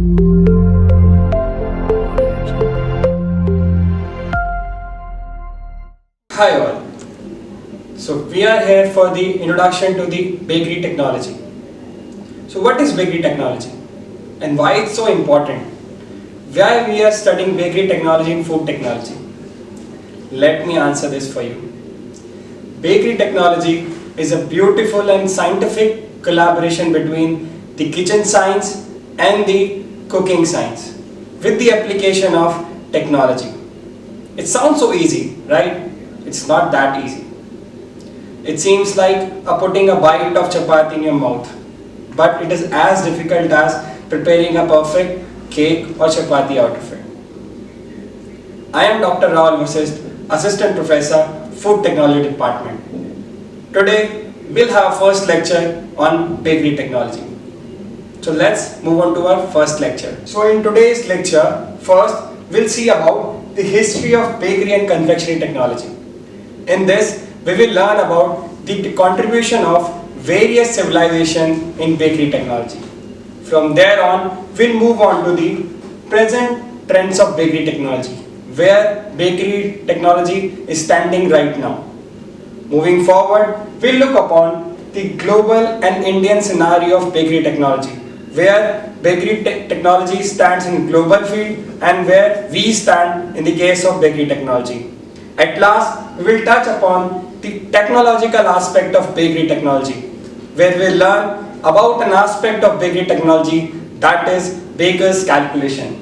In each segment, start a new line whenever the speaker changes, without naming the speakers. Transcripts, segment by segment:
Hi all. So we are here for the introduction to the bakery technology. So what is bakery technology and why it's so important? Why we are studying bakery technology and food technology? Let me answer this for you. Bakery technology is a beautiful and scientific collaboration between the kitchen science and the cooking science with the application of technology. It sounds so easy, right? It's not that easy. It seems like putting a bite of chapati in your mouth, but it is as difficult as preparing a perfect cake or chapati out of it. I am Dr. Rahul Vasist, Assistant Professor, Food Technology Department. Today, we'll have our first lecture on bakery technology. So let's move on to our first lecture. So in today's lecture, first we'll see about the history of bakery and confectionery technology. In this, we will learn about the contribution of various civilizations in bakery technology. From there on, we'll move on to the present trends of bakery technology, where bakery technology is standing right now. Moving forward, we'll look upon the global and Indian scenario of bakery technology, where bakery technology stands in global field and where we stand in the case of bakery technology. At last, we will touch upon the technological aspect of bakery technology, where we will learn about an aspect of bakery technology, that is baker's calculation.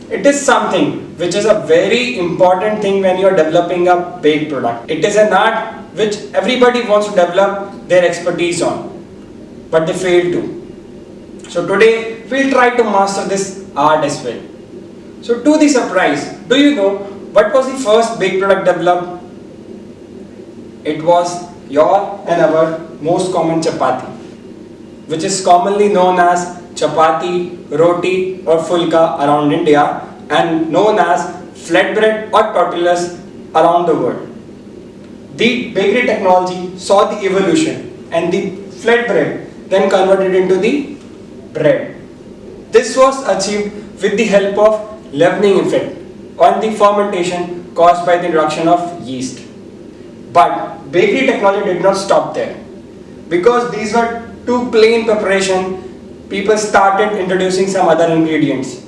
It is something which is a very important thing when you are developing a baked product. It is an art which everybody wants to develop their expertise on, but they fail to. So today, we will try to master this art as well. So to the surprise, do you know what was the first baked product developed? It was your and our most common chapati, which is commonly known as chapati, roti or fulka around India and known as flatbread or tortillas around the world. The bakery technology saw the evolution and the flatbread then converted into the bread. This was achieved with the help of leavening effect on the fermentation caused by the introduction of yeast. But bakery technology did not stop there. Because these were too plain preparation, people started introducing some other ingredients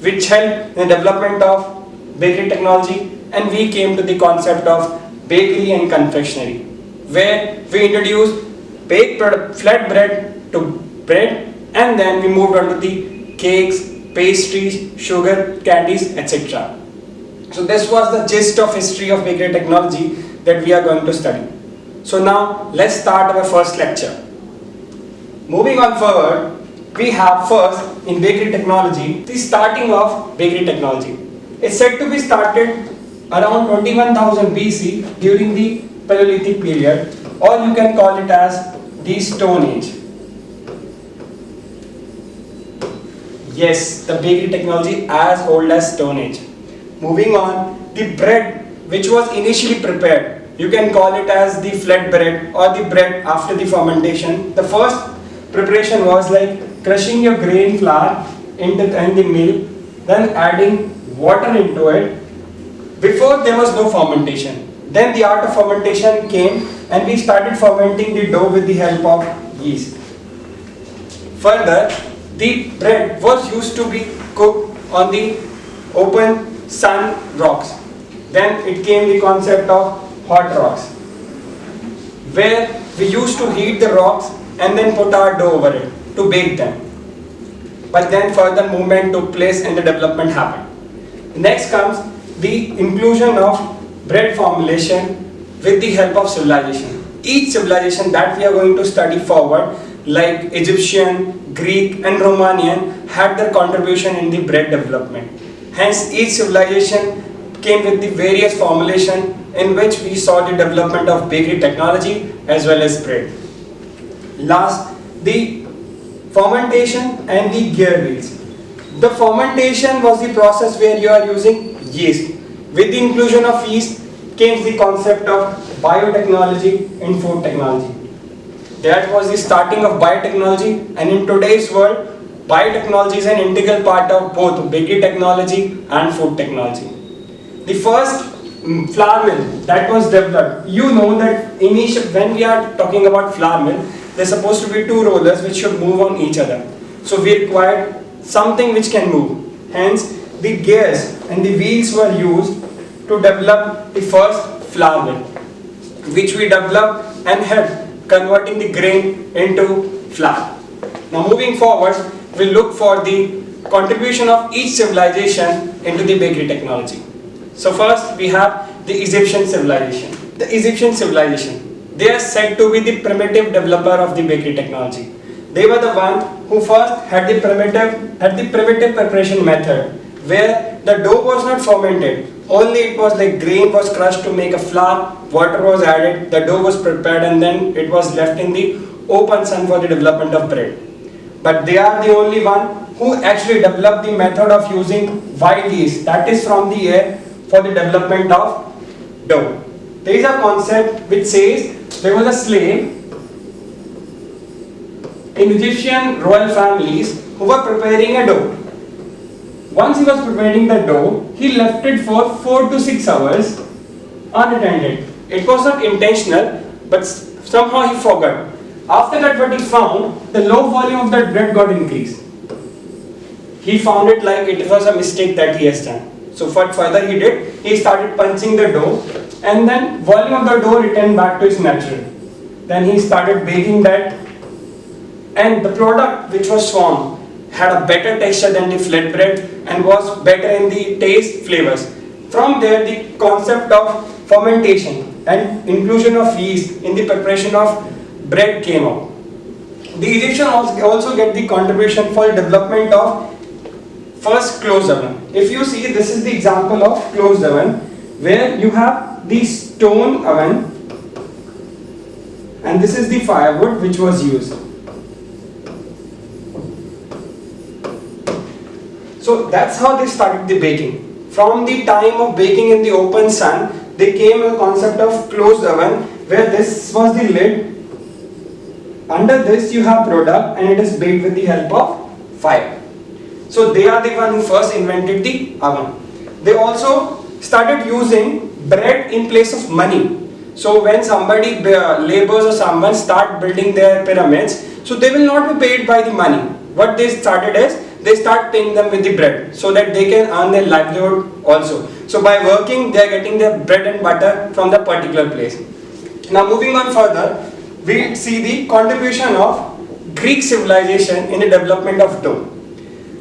which helped in the development of bakery technology, and we came to the concept of bakery and confectionery, where we introduced baked flatbread to bread, and then we moved on to the cakes, pastries, sugar, candies, etc. So this was the gist of history of bakery technology that we are going to study. So now let's start our first lecture. Moving on forward, we have first in bakery technology the starting of bakery technology. It's said to be started around 21,000 BC during the Paleolithic period, or you can call it as the Stone Age. Yes, the bakery technology as old as Stone Age. Moving on, the bread which was initially prepared, you can call it as the flatbread or the bread after the fermentation. The first preparation was like crushing your grain flour in the mill, then adding water into it. Before there was no fermentation. Then the art of fermentation came and we started fermenting the dough with the help of yeast. Further, the bread was used to be cooked on the open sun rocks. Then it came the concept of hot rocks, where we used to heat the rocks and then put our dough over it to bake them. But then further movement took place and the development happened. Next comes the inclusion of bread formulation with the help of civilization. Each civilization that we are going to study forward, like Egyptian, Greek and Romanian, had their contribution in the bread development. Hence each civilization came with the various formulation in which we saw the development of bakery technology as well as bread. Last, the fermentation and the gear wheels. The fermentation was the process where you are using yeast. With the inclusion of yeast came the concept of biotechnology in food technology. That was the starting of biotechnology, and in today's world biotechnology is an integral part of both bakery technology and food technology. The first flour mill that was developed, you know that when we are talking about flour mill, there's supposed to be two rollers which should move on each other. So we required something which can move. Hence, the gears and the wheels were used to develop the first flour mill, which we developed and helped converting the grain into flour. Now moving forward, we'll look for the contribution of each civilization into the bakery technology. So first we have the Egyptian civilization. The Egyptian civilization, they are said to be the primitive developer of the bakery technology. They were the one who first had the primitive preparation method, where the dough was not fermented, only it was like grain was crushed to make a flour, water was added, the dough was prepared, and then it was left in the open sun for the development of bread. But they are the only one who actually developed the method of using wild yeast, that is from the air, for the development of dough. There is a concept which says there was a slave in Egyptian royal families who were preparing a dough. Once he was preparing the dough, he left it for 4 to 6 hours unattended. It was not intentional, but somehow he forgot. After that, what he found, the low volume of that bread got increased. He found it like it was a mistake that he has done. So what further he did, he started punching the dough, and then volume of the dough returned back to its natural. Then he started baking that, and the product which was formed had a better texture than the flatbread and was better in the taste, flavors. From there, the concept of fermentation and inclusion of yeast in the preparation of bread came out. The Egyptians also get the contribution for development of first closed oven. If you see, this is the example of closed oven, where you have the stone oven and this is the firewood which was used. So that's how they started the baking. From the time of baking in the open sun, they came a concept of closed oven, where this was the lid. Under this you have product and it is baked with the help of fire. So they are the one who first invented the oven. They also started using bread in place of money. So when somebody, laborers or someone start building their pyramids, so they will not be paid by the money. What they started is, they start paying them with the bread so that they can earn their livelihood also. So by working, they are getting their bread and butter from the particular place. Now moving on further, we see the contribution of Greek civilization in the development of dough.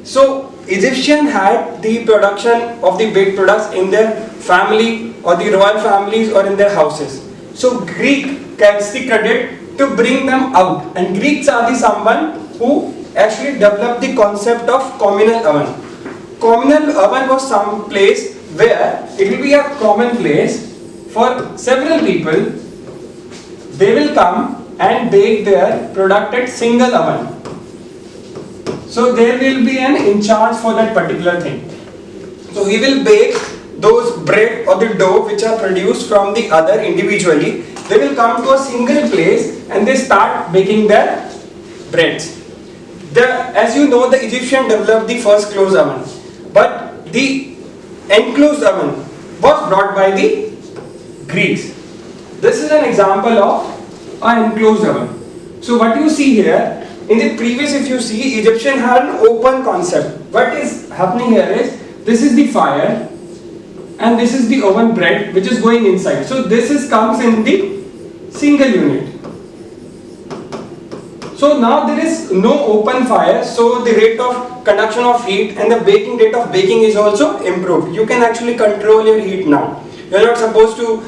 So Egyptian had the production of the baked products in their family or the royal families or in their houses. So Greek gets the credit to bring them out, and Greeks are the someone who actually developed the concept of communal oven. Communal oven was some place where it will be a common place for several people. They will come and bake their product at single oven. So there will be an in charge for that particular thing. So he will bake those bread or the dough which are produced from the other individually. They will come to a single place and they start baking their breads. As you know, the Egyptian developed the first closed oven, but the enclosed oven was brought by the Greeks. This is an example of an enclosed oven. So what you see here, in the previous, if you see, Egyptian had an open concept. What is happening here is, this is the fire and this is the oven bread which is going inside. So this comes in the single unit. So now there is no open fire, so the rate of conduction of heat and the baking rate of baking is also improved. You can actually control your heat now. You are not supposed to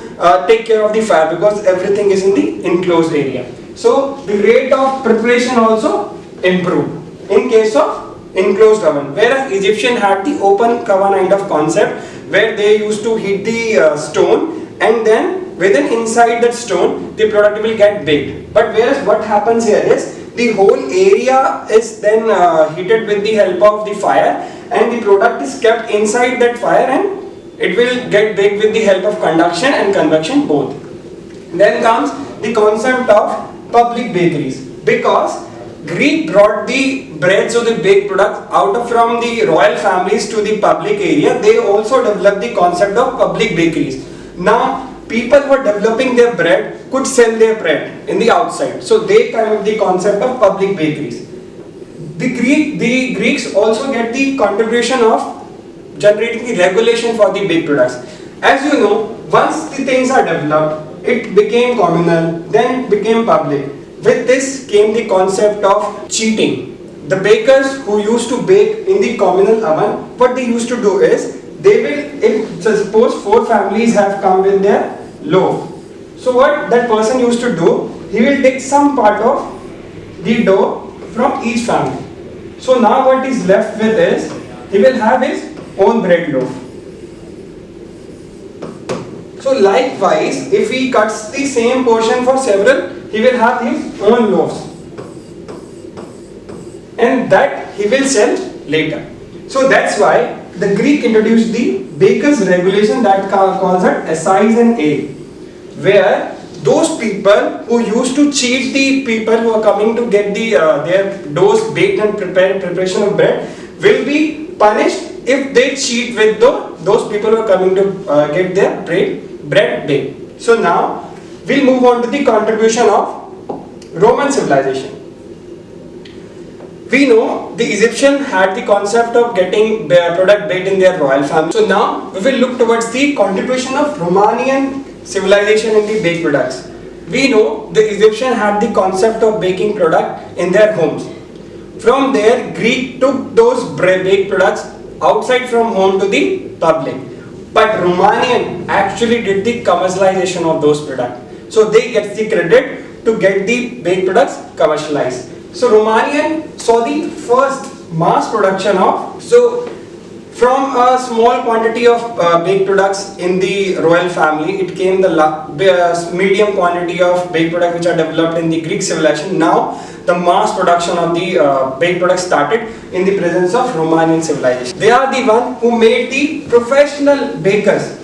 take care of the fire because everything is in the enclosed area. So the rate of preparation also improved in case of enclosed oven, whereas Egyptian had the open oven kind of concept where they used to heat the stone, and then within inside that stone the product will get baked. But whereas what happens here is, the whole area is then heated with the help of the fire, and the product is kept inside that fire and it will get baked with the help of conduction and convection both. Then comes the concept of public bakeries, because Greek brought the breads or the baked products out of from the royal families to the public area. They also developed the concept of public bakeries. Now people who are developing their bread could sell their bread in the outside. So they come with the concept of public bakeries. The Greeks also get the contribution of generating the regulation for the baked products. As you know, once the things are developed, it became communal, then became public. With this came the concept of cheating. The bakers who used to bake in the communal oven, what they used to do is, they will, if suppose 4 families have come with their loaf. So what that person used to do, he will take some part of the dough from each family. So now what is left with is, he will have his own bread loaf. So likewise, if he cuts the same portion for several, he will have his own loaves. And that he will sell later. So that's why the Greek introduced the baker's regulation that calls it assize and a, where those people who used to cheat the people who are coming to get the their doughs baked and preparation of bread will be punished if they cheat with those people who are coming to get their bread baked. So now we'll move on to the contribution of Roman civilization. We know the Egyptian had the concept of getting their product baked in their royal family. So now we will look towards the contribution of Romanian civilization in the baked products. We know the Egyptian had the concept of baking product in their homes. From there, Greek took those baked products outside from home to the public. But Romanian actually did the commercialization of those products. So they get the credit to get the baked products commercialized. So Romanian saw the first mass production of, so from a small quantity of baked products in the royal family, it came the medium quantity of baked products which are developed in the Greek civilization. Now the mass production of the baked products started in the presence of Romanian civilization. They are the one who made the professional bakers.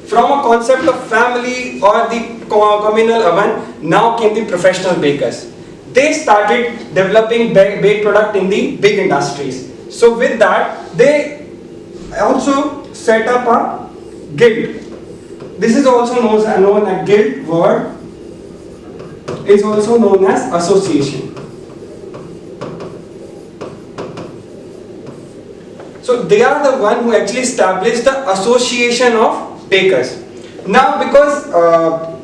From a concept of family or the communal oven, now came the professional bakers. They started developing baked product in the big industries. So with that, they also set up a guild. This is also known as guild. Word is also known as association. So they are the one who actually established the association of bakers. Now because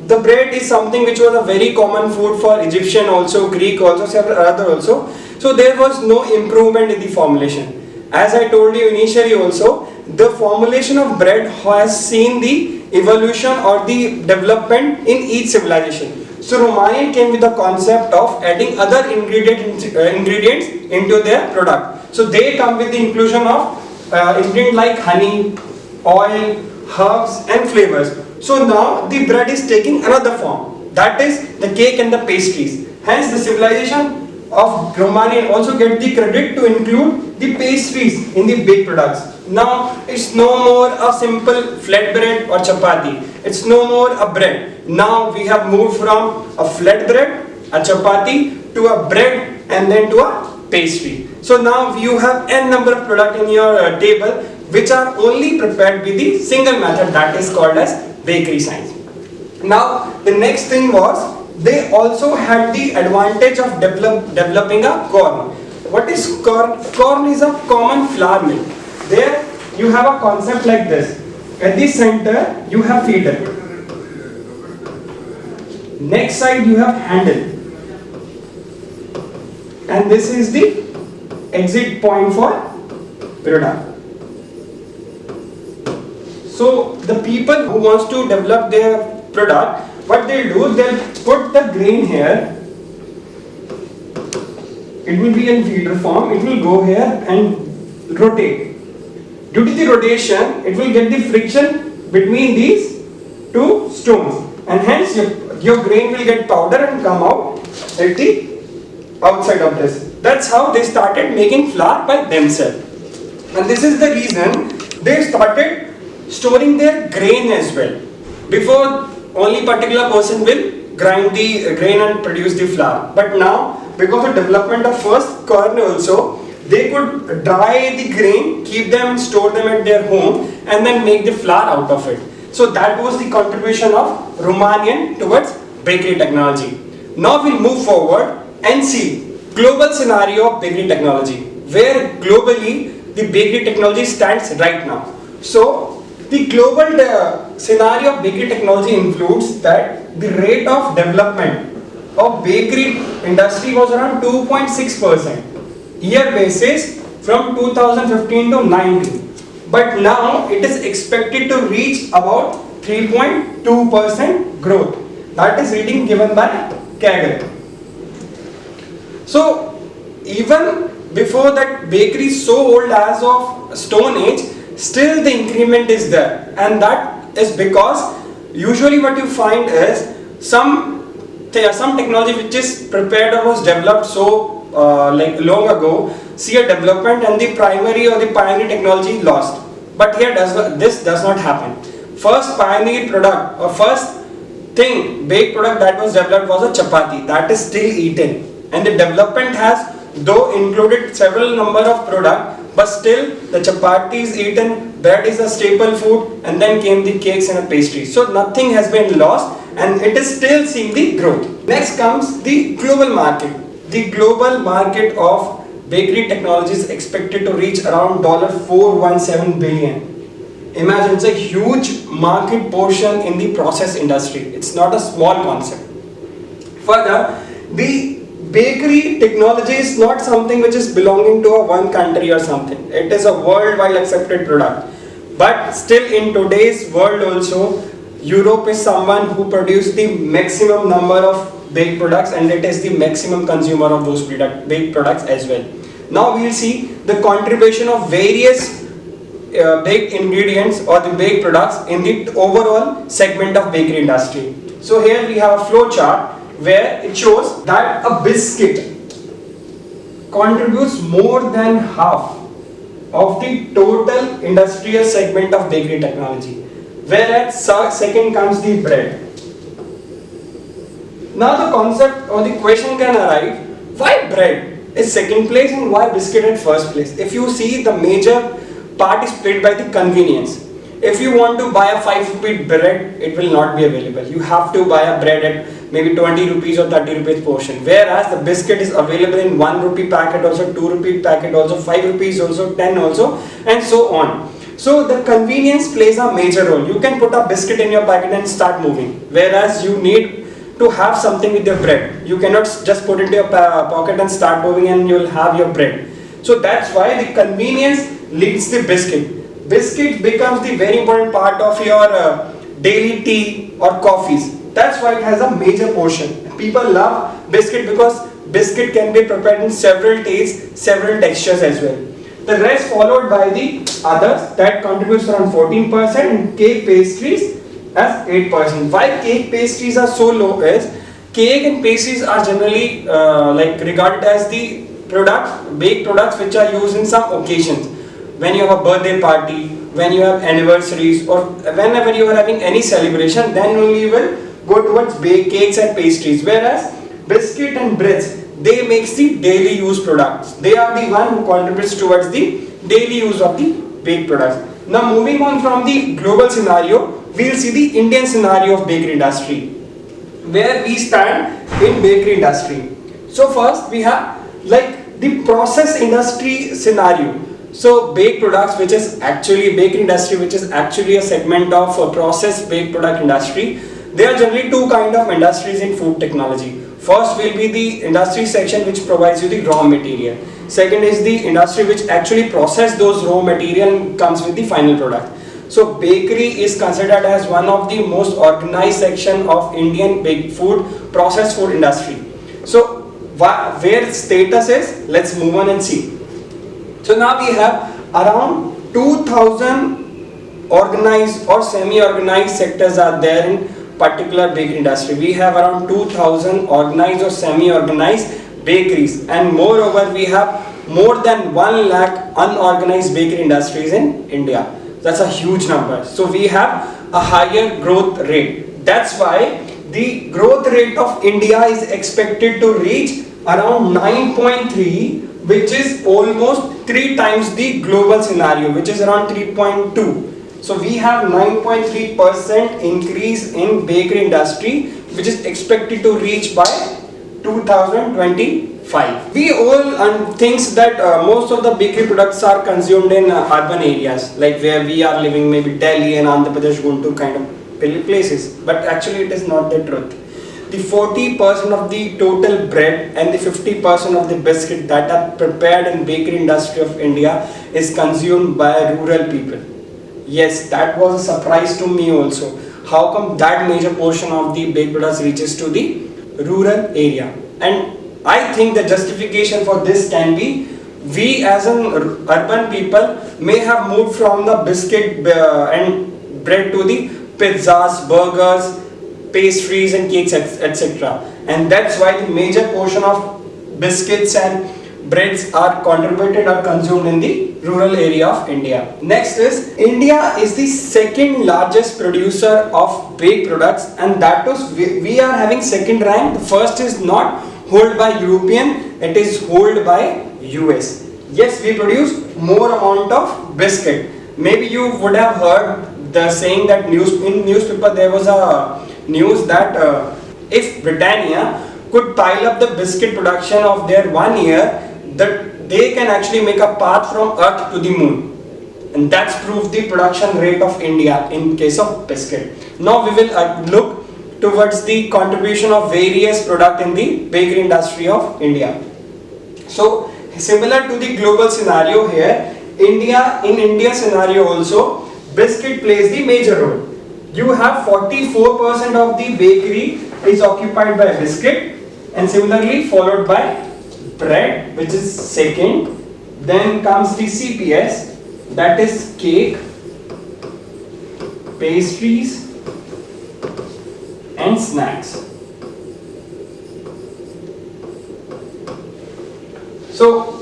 the bread is something which was a very common food for Egyptian also, Greek also, several other also. So there was no improvement in the formulation. As I told you initially also, the formulation of bread has seen the evolution or the development in each civilization. So Romanian came with the concept of adding other ingredients into their product. So they come with the inclusion of ingredients like honey, oil, herbs and flavors. So now the bread is taking another form, that is the cake and the pastries. Hence the civilization of Romanian also get the credit to include the pastries in the baked products. Now it's no more a simple flatbread or chapati. It's no more a bread. Now we have moved from a flatbread, a chapati to a bread and then to a pastry. So now you have n number of products in your table which are only prepared with the single method, that is called as bakery science. Now the next thing was, they also had the advantage of developing a corn. What is corn? Corn is a common flour mill. There you have a concept like this. At the center you have feeder. Next side you have handle. And this is the exit point for product. So the people who wants to develop their product, what they'll do, they'll put the grain here. It will be in feeder form. It will go here and rotate. Due to the rotation, it will get the friction between these two stones, and hence your grain will get powder and come out at the outside of this. That's how they started making flour by themselves. And this is the reason they started storing their grain as well. Before, only particular person will grind the grain and produce the flour. But now because of development of first corn also, they could dry the grain, keep them and store them at their home, and then make the flour out of it. So that was the contribution of Romanian towards bakery technology. Now we'll move forward and see global scenario of bakery technology, where globally the bakery technology stands right now. So the global scenario of bakery technology includes that the rate of development of bakery industry was around 2.6% year basis from 2015 to 19, but now it is expected to reach about 3.2% growth. That is reading given by CAGR. So even before that, bakery is so old as of Stone Age, still the increment is there, and that is because usually what you find is some technology which is prepared or was developed so like long ago, see a development and the primary or the pioneer technology lost. But here this does not happen. First pioneer product or first thing, baked product that was developed was a chapati that is still eaten, and the development has though included several number of products, but still the chapati is eaten, bread is a staple food, and then came the cakes and a pastry. So nothing has been lost, and it is still seeing the growth. Next comes the global market. The global market of bakery technology is expected to reach around $417 billion. Imagine, it's a huge market portion in the process industry. It's not a small concept. Further, the bakery technology is not something which is belonging to a one country or something. It is a worldwide accepted product. But still in today's world also, Europe is someone who produces the maximum number of baked products, and it is the maximum consumer of those baked products as well. Now we will see the contribution of various baked ingredients or the baked products in the overall segment of bakery industry. So here we have a flow chart where it shows that a biscuit contributes more than half of the total industrial segment of bakery technology, whereas second comes the bread. Now the concept or the question can arise, why bread is second place and why biscuit at first place? If you see, the major part is played by the convenience. If you want to buy a 5 rupee bread, it will not be available. You have to buy a bread at maybe 20 rupees or 30 rupees portion, whereas the biscuit is available in 1 rupee packet also, 2 rupee packet also, 5 rupees also, 10 also, and so on. So the convenience plays a major role. You can put a biscuit in your packet and start moving, whereas you need to have something with your bread. You cannot just put it into your pocket and start moving and you will have your bread. So that's why the convenience leads the biscuit. Biscuit becomes the very important part of your daily tea or coffees. That's why it has a major portion. People love biscuit because biscuit can be prepared in several tastes, several textures as well. The rest followed by the others that contributes around 14%, and cake pastries as 8%. Why cake pastries are so low is cake and pastries are generally like regarded as the baked products which are used in some occasions. When you have a birthday party, when you have anniversaries, or whenever you are having any celebration, then only you will go towards baked cakes and pastries. Whereas biscuit and breads, they makes the daily use products. They are the one who contributes towards the daily use of the baked products. Now moving on from the global scenario, we will see the Indian scenario of bakery industry, where we stand in bakery industry. So first we have like the process industry scenario. So baked products, which is actually bakery industry, which is actually a segment of a processed baked product industry. There are generally two kind of industries in food technology. First will be the industry section which provides you the raw material. Second is the industry which actually process those raw material and comes with the final product. So bakery is considered as one of the most organized section of Indian baked food, processed food industry. So where status is, let's move on and see. So now we have around 2000 organized or semi-organized sectors are there in particular bakery industry. We have around 2000 organized or semi-organized bakeries, and moreover we have more than 1 lakh unorganized bakery industries in India. That's a huge number. So we have a higher growth rate. That's why the growth rate of India is expected to reach around 9.3, which is almost 3 times the global scenario, which is around 3.2. So we have 9.3% increase in bakery industry, which is expected to reach by 2025. We all thinks that most of the bakery products are consumed in urban areas, like where we are living, maybe Delhi and Andhra Pradesh, Guntur kind of places. But actually it is not the truth. The 40% of the total bread and the 50% of the biscuit that are prepared in bakery industry of India is consumed by rural people. Yes, that was a surprise to me also. How come that major portion of the baked products reaches to the rural area? And I think the justification for this can be, we as an urban people may have moved from the biscuit and bread to the pizzas, burgers, pastries and cakes, etc. And that's why the major portion of biscuits and breads are contributed or consumed in the rural area of India. Next is, India is the second largest producer of baked products, and that was, we are having second rank. The first is not held by European, it is held by US. Yes, we produce more amount of biscuit. Maybe you would have heard the saying that in newspaper there was a news that if Britannia could pile up the biscuit production of their 1 year, that they can actually make a path from Earth to the moon. And that's proved the production rate of India in case of biscuit. Now we will look towards the contribution of various products in the bakery industry of India. So similar to the global scenario here, in India scenario also, biscuit plays the major role. You have 44% of the bakery is occupied by biscuit, and similarly followed by bread, which is second. Then comes the CPS, that is cake, pastries and snacks. So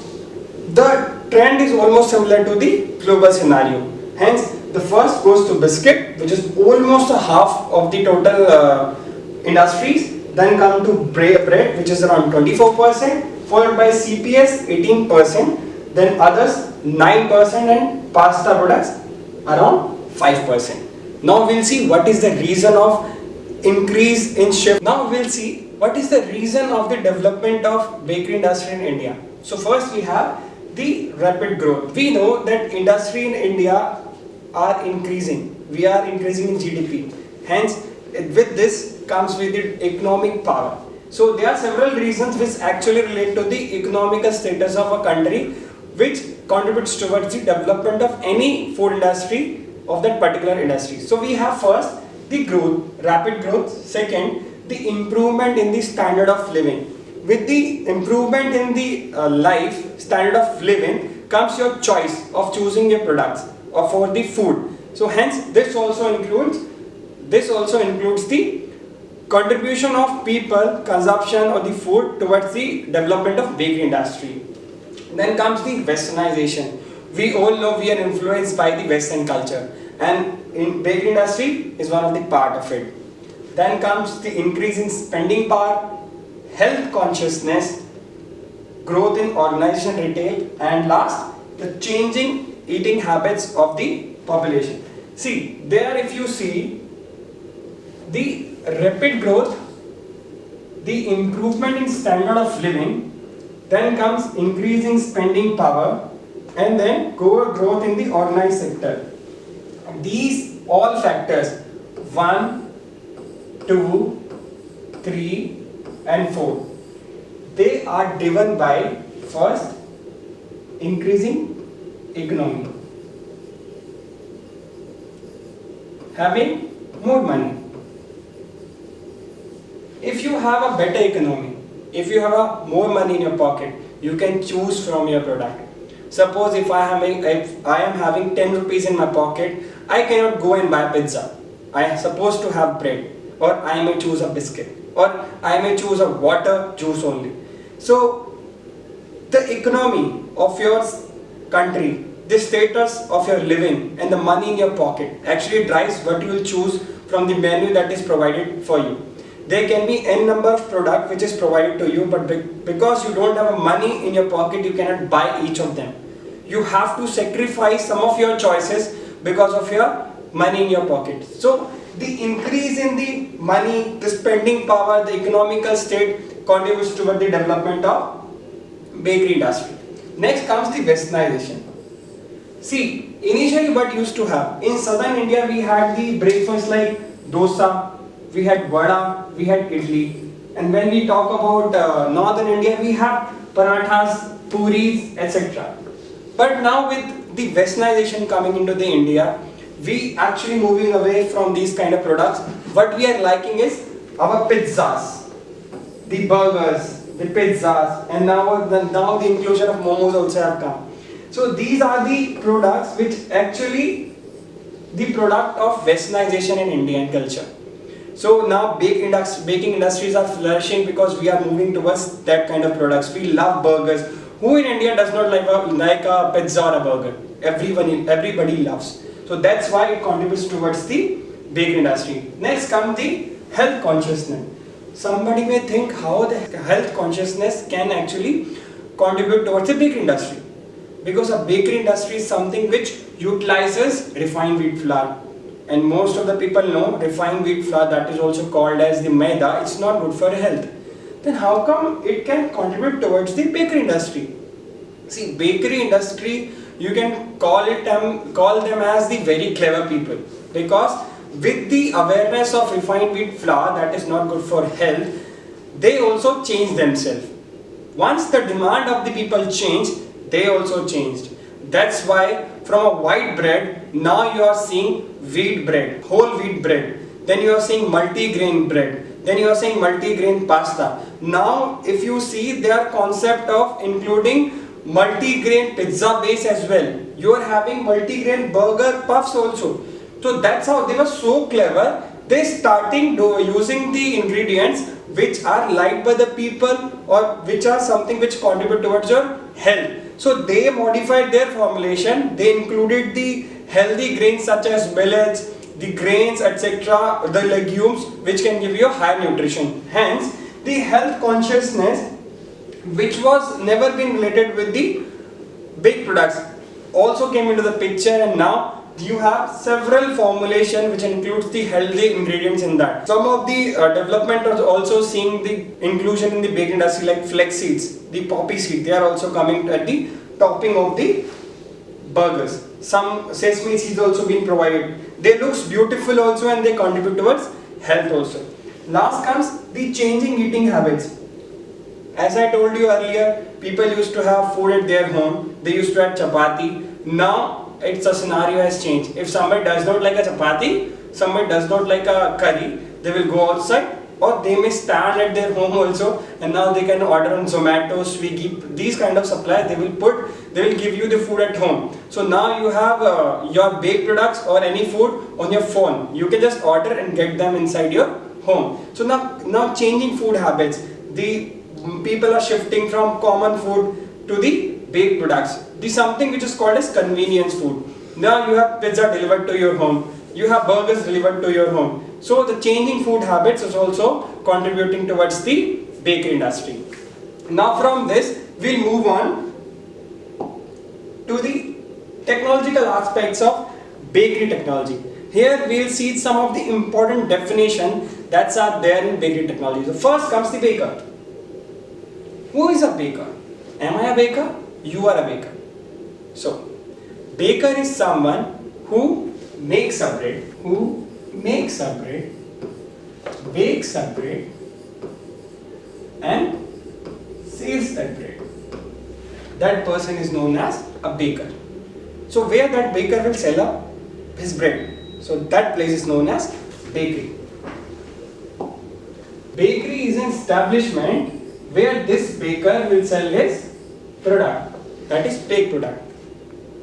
the trend is almost similar to the global scenario. Hence the first goes to biscuit, which is almost a half of the total industries. Then come to bread, which is around 24%, followed by CPS 18%, then others 9%, and pasta products around 5%. Now we'll see what is the reason of increase in shift. Now we'll see what is the reason of the development of bakery industry in India. So first we have the rapid growth. We know that industry in India are increasing. We are increasing in GDP. Hence, with this comes with the economic power. So there are several reasons which actually relate to the economical status of a country, which contributes towards the development of any food industry of that particular industry. So we have first the growth, rapid growth. Second, the improvement in the standard of living. With the improvement in the life standard of living comes your choice of choosing your products or for the food. So hence this also includes the contribution of people consumption of the food towards the development of bakery industry. Then comes the westernization. We all know we are influenced by the Western culture, and in bakery industry is one of the part of it. Then comes the increase in spending power, health consciousness, growth in organization retail, and last, the changing eating habits of the population. See, there if you see the rapid growth, the improvement in standard of living, then comes increasing spending power, and then growth in the organized sector. These all factors 1, 2, 3 and 4, they are driven by first increasing economy, having more money. If you have a better economy, if you have a more money in your pocket, you can choose from your product. Suppose if I am having 10 rupees in my pocket, I cannot go and buy pizza. I am supposed to have bread, or I may choose a biscuit, or I may choose a water juice only. So the economy of your country, the status of your living and the money in your pocket actually drives what you will choose from the menu that is provided for you. There can be n number of product which is provided to you, but because you don't have money in your pocket, you cannot buy each of them. You have to sacrifice some of your choices because of your money in your pocket. So the increase in the money, the spending power, the economical state contributes toward the development of bakery industry. Next comes the westernization. See, initially what used to have, in southern India we had the breakfast like dosa, we had vada, we had idli, and when we talk about northern India we have parathas, puris, etc. But now with the westernization coming into the India, we actually moving away from these kind of products. What we are liking is our pizzas, the burgers, the pizzas, and now the inclusion of momos also have come. So these are the products which actually the product of westernization in Indian culture. So now baking industries are flourishing because we are moving towards that kind of products. We love burgers. Who in India does not like a pizza or a burger? Everybody loves. So that's why it contributes towards the bakery industry. Next comes the health consciousness. Somebody may think how the health consciousness can actually contribute towards the bakery industry. Because a bakery industry is something which utilizes refined wheat flour. And most of the people know refined wheat flour, that is also called as the maida, it's not good for health. Then how come it can contribute towards the bakery industry? See, bakery industry, you can call them as the very clever people, because with the awareness of refined wheat flour that is not good for health, they also change themselves. Once the demand of the people changed, they also changed. That's why from a white bread, now you are seeing wheat bread, whole wheat bread. Then you are seeing multi-grain bread. Then you are seeing multi-grain pasta. Now if you see their concept of including multi-grain pizza base as well. You are having multi-grain burger puffs also. So that's how they were so clever. They starting using the ingredients which are liked by the people or which are something which contribute towards your health. So they modified their formulation. They included the healthy grains such as millets, the grains, etc., the legumes which can give you high nutrition. Hence, the health consciousness which was never been related with the baked products also came into the picture, and now you have several formulation which includes the healthy ingredients in that. Some of the development are also seeing the inclusion in the baking industry like flex seeds, the poppy seed, they are also coming at the topping of the burgers. Some sesame seeds also being provided. They looks beautiful also and they contribute towards health also. Last comes the changing eating habits. As I told you earlier, people used to have food at their home. They used to have chapati. Now it's a scenario has changed. If somebody does not like a chapati, somebody does not like a curry, they will go outside, or they may stand at their home also, and now they can order on Zomato, Swiggy, these kind of supplies they will give you the food at home. So now you have your baked products or any food on your phone. You can just order and get them inside your home. So now changing food habits. The people are shifting from common food to the baked products. This something which is called as convenience food. Now you have pizza delivered to your home. You have burgers delivered to your home. So the changing food habits is also contributing towards the bakery industry. Now from this, we'll move on to the technological aspects of bakery technology. Here we'll see some of the important definitions that are there in bakery technology. So first comes the baker. Who is a baker? Am I a baker? You are a baker. So, baker is someone who makes a bread, bakes a bread, and sells that bread. That person is known as a baker. So, where that baker will sell his bread? So, that place is known as bakery. Bakery is an establishment where this baker will sell his product, that is baked product.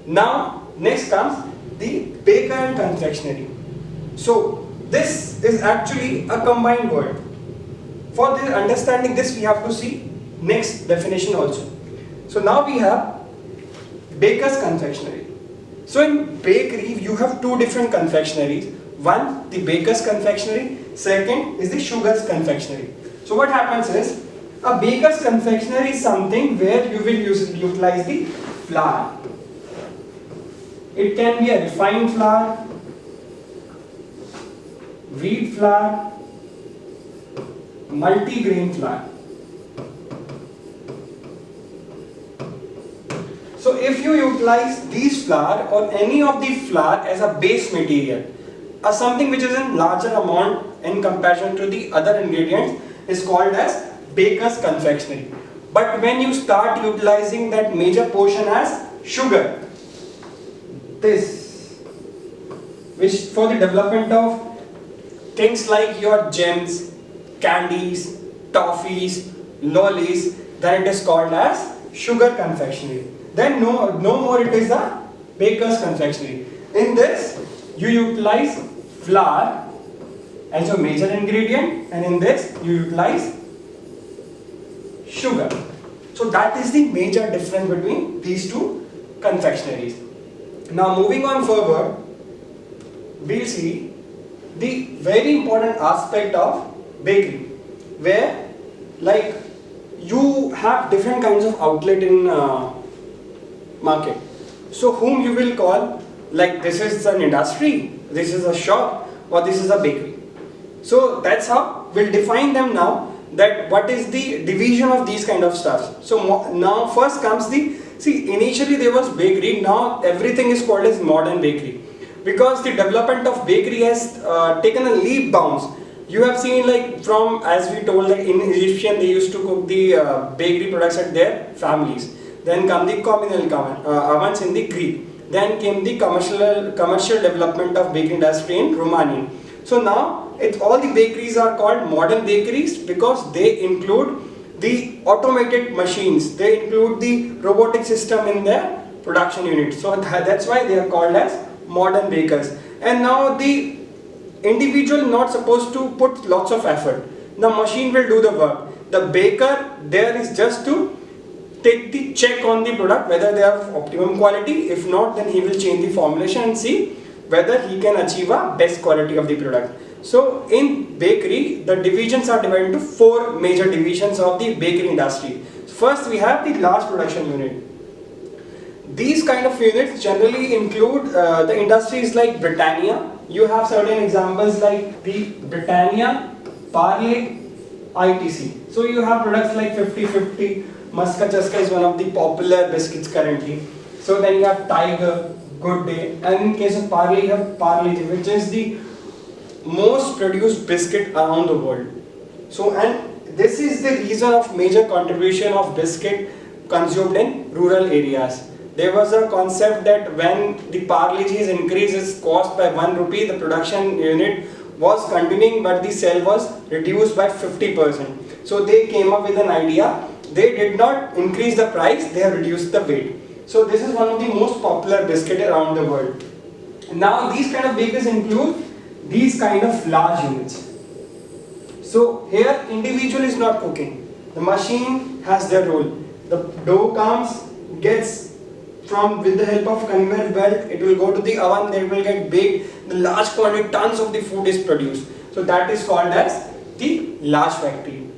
Now next comes the baker and confectionery. So this is actually a combined word. For the understanding this we have to see next definition also. So now we have baker's confectionery. So in bakery you have two different confectioneries. One, the baker's confectionery, Second is the sugar's confectionery. So what happens is, a baker's confectionery is something where you will utilize the flour. It can be a refined flour, wheat flour, multi-grain flour. So if you utilize these flour or any of the flour as a base material, or something which is in larger amount in comparison to the other ingredients, is called as baker's confectionery. But when you start utilizing that major portion as sugar, this, which for the development of things like your gems, candies, toffees, lollies, then it is called as sugar confectionery. Then no more it is a baker's confectionery. In this, you utilize flour as your major ingredient, and in this you utilize sugar. So that is the major difference between these two confectionaries. Now moving on forward, we'll see the very important aspect of bakery, where like you have different kinds of outlet in market. So whom you will call, like this is an industry, this is a shop, or this is a bakery. So that's how we'll define them now, that what is the division of these kind of stuffs. So now first comes the, see, initially there was bakery, now everything is called as modern bakery, because the development of bakery has taken a leap bounds. You have seen, like, from, as we told, like in Egyptian they used to cook the bakery products at their families. Then come the communal ovens in the Greek. Then came the commercial development of bakery industry in Romanian. So now all the bakeries are called modern bakeries because they include the automated machines, they include the robotic system in their production unit. So that's why they are called as modern bakers. And now the individual not supposed to put lots of effort. The machine will do the work. The baker there is just to take the check on the product whether they have optimum quality. If not, then he will change the formulation and see whether he can achieve a best quality of the product. So in bakery, the divisions are divided into 4 major divisions of the bakery industry. First we have the large production unit. These kind of units generally include the industries like Britannia. You have certain examples like the Britannia, Parle, ITC. So you have products like 50-50, Muska Chaska is one of the popular biscuits currently. So then you have Tiger, Good Day, and in case of Parle, you have Parle-G, which is the most produced biscuit around the world. So, and this is the reason of major contribution of biscuit consumed in rural areas. There was a concept that when the Parle-G's increase its cost by 1 rupee, the production unit was continuing, but the sale was reduced by 50%. So they came up with an idea. They did not increase the price, they have reduced the weight. So this is one of the most popular biscuit around the world. Now these kind of bakers include these kind of large units. So here individual is not cooking. The machine has their role. The dough comes, gets from with the help of conveyor belt, it will go to the oven, they will get baked. The large quantity, tons of the food is produced. So that is called as the large factory.